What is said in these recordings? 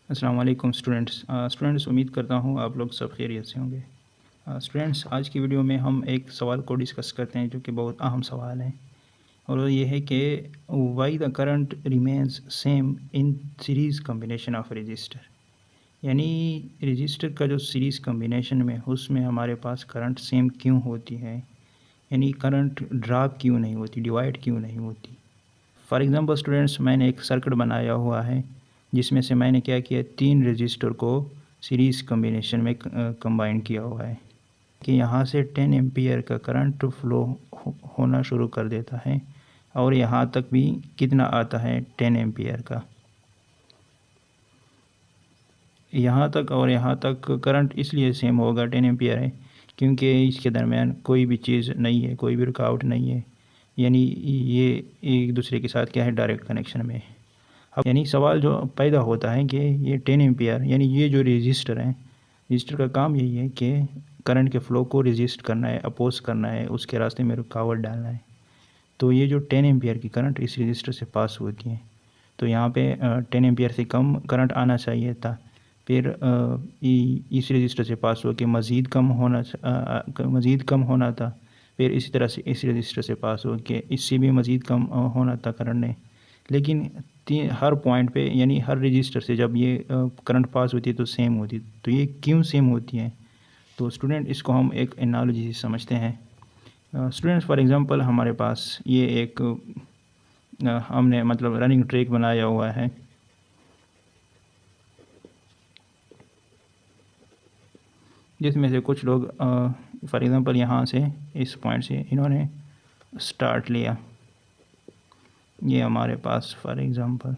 अस्सलाम वालेकुम स्टूडेंट्स, उम्मीद करता हूँ आप लोग सब खैरियत से होंगे। स्टूडेंट्स, आज की वीडियो में हम एक सवाल को डिस्कस करते हैं जो कि बहुत अहम सवाल है, और वो ये है कि why the current remains same in series combination of register. यानी रजिस्टर का जो सीरीज़ कम्बिनेशन में उसमें हमारे पास करंट सेम क्यों होती है, यानी करंट ड्रॉप क्यों नहीं होती, डिवाइड क्यों नहीं होती। फॉर एग्ज़ाम्पल स्टूडेंट्स, मैंने एक सर्किट बनाया हुआ है जिसमें से मैंने क्या किया, 3 रजिस्टर को सीरीज़ कम्बिनेशन में कंबाइन किया हुआ है कि यहाँ से 10 एम्पियर का करंट फ्लो होना शुरू कर देता है, और यहाँ तक भी कितना आता है, 10 एम्पियर का। यहाँ तक और यहाँ तक करंट इसलिए सेम होगा, 10 एम्पियर है, क्योंकि इसके दरमियान कोई भी चीज़ नहीं है, कोई भी रुकावट नहीं है, यानी ये एक दूसरे के साथ क्या है, डायरेक्ट कनेक्शन में। अब यानी सवाल जो पैदा होता है कि ये 10 एम्पियर, यानी ये जो रजिस्टर है, रजिस्टर का काम यही है कि करंट के फ़्लो को रजिस्ट करना है, अपोज करना है, उसके रास्ते में रुकावट डालना है। तो ये जो 10 एम्पियर की करंट इस रजिस्टर से पास होती है, तो यहाँ पे 10 एम्पियर से कम करंट आना चाहिए था, फिर इस रजिस्टर से पास हो के मज़ीद कम होना था, फिर इसी तरह से इस रजिस्टर से पास हो के इससे भी मज़ीद कम होना था करंट ने। लेकिन हर पॉइंट पे, यानी हर रजिस्टर से जब ये करंट पास होती है तो सेम होती है। तो ये क्यों सेम होती है? तो स्टूडेंट, इसको हम एक एनालॉजी से समझते हैं। स्टूडेंट्स, फॉर एग्ज़ाम्पल हमारे पास ये एक हमने मतलब रनिंग ट्रैक बनाया हुआ है, जिसमें से कुछ लोग फॉर एग्ज़ाम्पल यहाँ से इस पॉइंट से इन्होंने स्टार्ट लिया। ये हमारे पास फॉर एग्ज़ाम्पल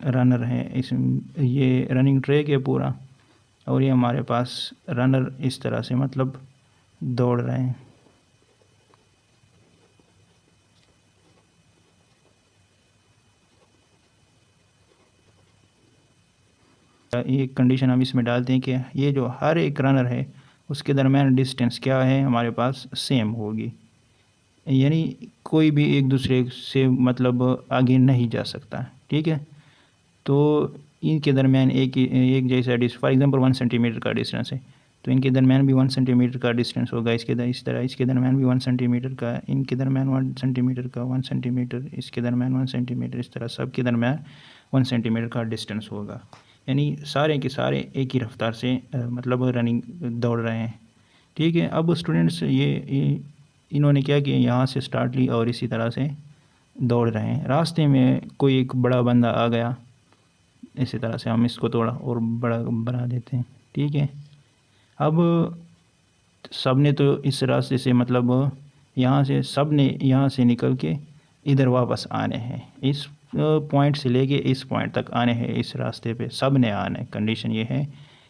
रनर है, इस ये रनिंग ट्रैक है पूरा, और ये हमारे पास रनर इस तरह से मतलब दौड़ रहे हैं। एक कंडीशन हम इसमें डालते हैं कि ये जो हर एक रनर है उसके दरमियान डिस्टेंस क्या है, हमारे पास सेम होगी, यानी कोई भी एक दूसरे से मतलब आगे नहीं जा सकता। ठीक है, तो इनके दरमियान एक जैसा फॉर एग्ज़ाम्पल 1 सेंटीमीटर का डिस्टेंस है, तो इनके दरमियान भी 1 सेंटीमीटर का डिस्टेंस होगा। इस तरह इसके दरमियान भी 1 सेंटीमीटर का, इनके दरमियान 1 सेंटीमीटर का, 1 सेंटीमीटर, इसके दरमियान 1 सेंटीमीटर, इस तरह सब के दरमियान 1 सेंटीमीटर का डिस्टेंस होगा। यानी सारे के सारे एक ही रफ्तार से मतलब रनिंग दौड़ रहे हैं। ठीक है, अब स्टूडेंट्स ये इन्होंने क्या किया, यहाँ से स्टार्ट ली और इसी तरह से दौड़ रहे हैं। रास्ते में कोई एक बड़ा बंदा आ गया, इसी तरह से हम इसको थोड़ा और बड़ा बना देते हैं। ठीक है, अब सब ने तो इस रास्ते से मतलब यहाँ से सब ने यहाँ से निकल के इधर वापस आने हैं, इस पॉइंट से लेके इस पॉइंट तक आने हैं, इस रास्ते पे सब ने आना है। कंडीशन ये है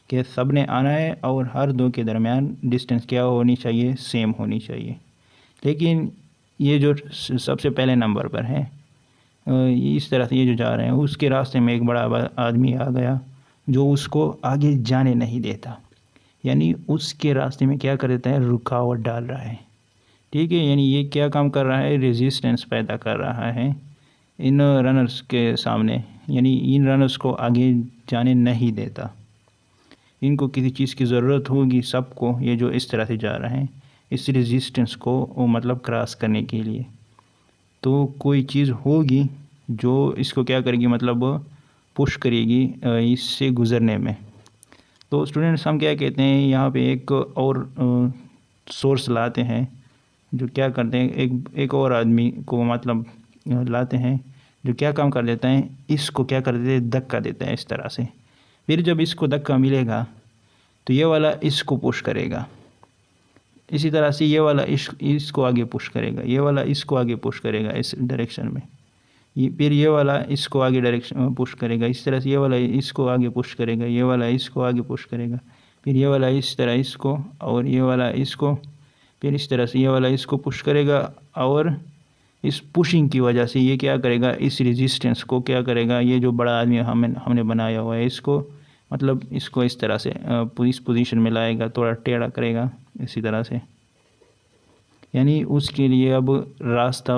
कि सब ने आना है और हर दो के दरमियान डिस्टेंस क्या होनी चाहिए, सेम होनी चाहिए। लेकिन ये जो सबसे पहले नंबर पर है, इस तरह से ये जो जा रहे हैं, उसके रास्ते में एक बड़ा आदमी आ गया जो उसको आगे जाने नहीं देता, यानी उसके रास्ते में क्या कर देता है, रुकावट डाल रहा है। ठीक है, यानी ये क्या काम कर रहा है, रेजिस्टेंस पैदा कर रहा है इन रनर्स के सामने, यानी इन रनर्स को आगे जाने नहीं देता। इनको किसी चीज़ की ज़रूरत होगी सबको, ये जो इस तरह से जा रहे हैं, इस रेजिस्टेंस को मतलब क्रॉस करने के लिए, तो कोई चीज़ होगी जो इसको क्या करेगी, मतलब पुश करेगी इससे गुज़रने में। तो स्टूडेंट्स, हम क्या कहते हैं, यहाँ पे एक और सोर्स लाते हैं जो क्या करते हैं, एक और आदमी को मतलब लाते हैं जो क्या काम कर देता है, इसको क्या कर देते हैं, धक्का देता है इस तरह से। फिर जब इसको धक्का मिलेगा तो ये वाला इसको पुश करेगा, इसी तरह से ये वाला इसको आगे पुश करेगा, ये वाला इसको आगे पुश करेगा इस डायरेक्शन में, फिर ये वाला इसको आगे डायरेक्शन पुश करेगा, इस तरह से ये वाला इसको आगे पुश करेगा, ये वाला इसको आगे पुश करेगा, फिर ये वाला इस तरह इसको, और ये वाला इसको, फिर इस तरह से ये वाला इसको पुश करेगा, और इस पुशिंग की वजह से ये क्या करेगा, इस रेजिस्टेंस को क्या करेगा, ये जो बड़ा आदमी हमने बनाया हुआ है इसको मतलब इसको इस तरह से इस पोजीशन में लाएगा, थोड़ा टेढ़ा करेगा इसी तरह से, यानी उसके लिए अब रास्ता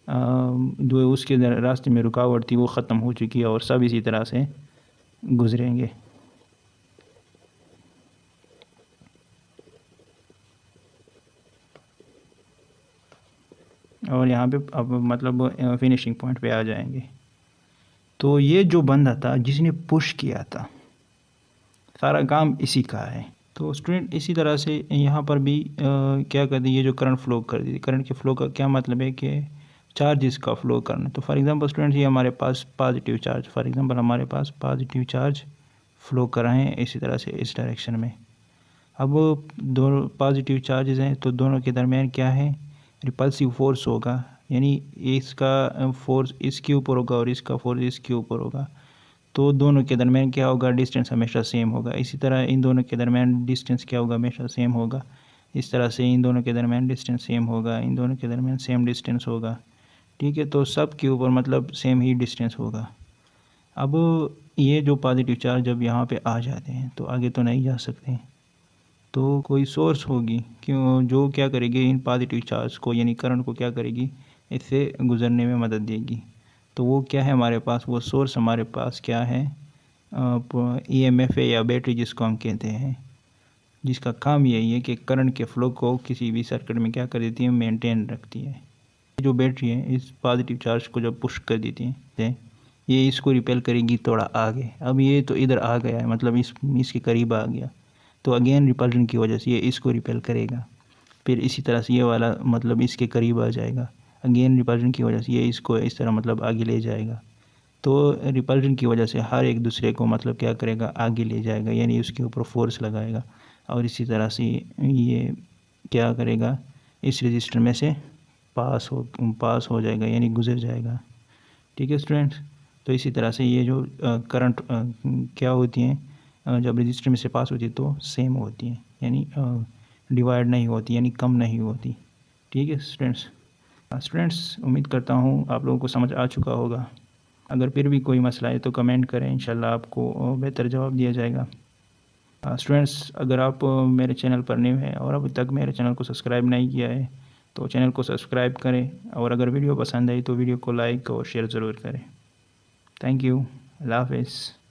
जो उसके रास्ते में रुकावट थी वो ख़त्म हो चुकी है, और सब इसी तरह से गुजरेंगे। और यहाँ पे अब मतलब फिनिशिंग पॉइंट पे आ जाएंगे। तो ये जो बंदा था जिसने पुश किया था, सारा काम इसी का है। तो स्टूडेंट इसी तरह से यहाँ पर भी क्या कर दी, ये जो करंट फ्लो कर दी। करंट के फ्लो का क्या मतलब है कि चार्जेस का फ्लो करना। तो फॉर एग्जांपल स्टूडेंट ये हमारे पास पॉजिटिव चार्ज, फॉर एग्जांपल हमारे पास पॉजिटिव चार्ज फ्लो कर रहे हैं इसी तरह से इस डायरेक्शन में। अब दोनों पॉजिटिव चार्जेस हैं तो दोनों के दरमियान क्या है, रिपल्सिव फोर्स होगा। यानी इसका फोर्स इसके ऊपर होगा और इसका फोर्स इसके ऊपर होगा। तो दोनों के दरमियान क्या होगा, डिस्टेंस हमेशा सेम होगा। इसी तरह इन दोनों के दरमियान डिस्टेंस क्या होगा, हमेशा सेम होगा। इस तरह से इन दोनों के दरमियान डिस्टेंस सेम होगा, इन दोनों के दरमियान सेम डिस्टेंस होगा। ठीक है, तो सब के ऊपर मतलब सेम ही डिस्टेंस होगा। अब ये जो पॉजिटिव चार्ज जब यहाँ पे आ जाते हैं तो आगे तो नहीं जा सकते। तो कोई सोर्स होगी क्यों जो क्या करेगी, इन पॉजिटिव चार्ज को यानी करंट को क्या करेगी, इससे गुजरने में मदद देगी। तो वो क्या है हमारे पास, वो सोर्स हमारे पास क्या है, EMF है या बैटरी जिसको हम कहते हैं, जिसका काम यही है कि करंट के फ्लो को किसी भी सर्किट में क्या कर देती है, मेंटेन रखती है। जो बैटरी है इस पॉजिटिव चार्ज को जब पुश कर देती है, ये इसको रिपेल करेगी थोड़ा आगे। अब ये तो इधर आ गया है, मतलब इसके करीब आ गया, तो अगेन रिपल्शन की वजह से ये इसको रिपेल करेगा। फिर इसी तरह से ये वाला मतलब इसके करीब आ जाएगा, अगेन रिपल्शन की वजह से ये इसको इस तरह मतलब आगे ले जाएगा। तो रिपल्शन की वजह से हर एक दूसरे को मतलब क्या करेगा, आगे ले जाएगा, यानी उसके ऊपर फोर्स लगाएगा। और इसी तरह से ये क्या करेगा, इस रजिस्टर में से पास हो जाएगा, यानी गुजर जाएगा। ठीक है स्टूडेंट्स, तो इसी तरह से ये जो करंट क्या होती हैं, जब रजिस्टर में से पास होती है तो सेम होती हैं, यानी डिवाइड नहीं होती, यानी कम नहीं होती। ठीक है स्टूडेंट्स उम्मीद करता हूँ आप लोगों को समझ आ चुका होगा। अगर फिर भी कोई मसला है तो कमेंट करें, इंशाल्लाह आपको बेहतर जवाब दिया जाएगा। स्टूडेंट्स अगर आप मेरे चैनल पर न्यू हैं और अभी तक मेरे चैनल को सब्सक्राइब नहीं किया है तो चैनल को सब्सक्राइब करें, और अगर वीडियो पसंद आई तो वीडियो को लाइक और शेयर ज़रूर करें। थैंक यू, अल्लाह हाफ़िज़।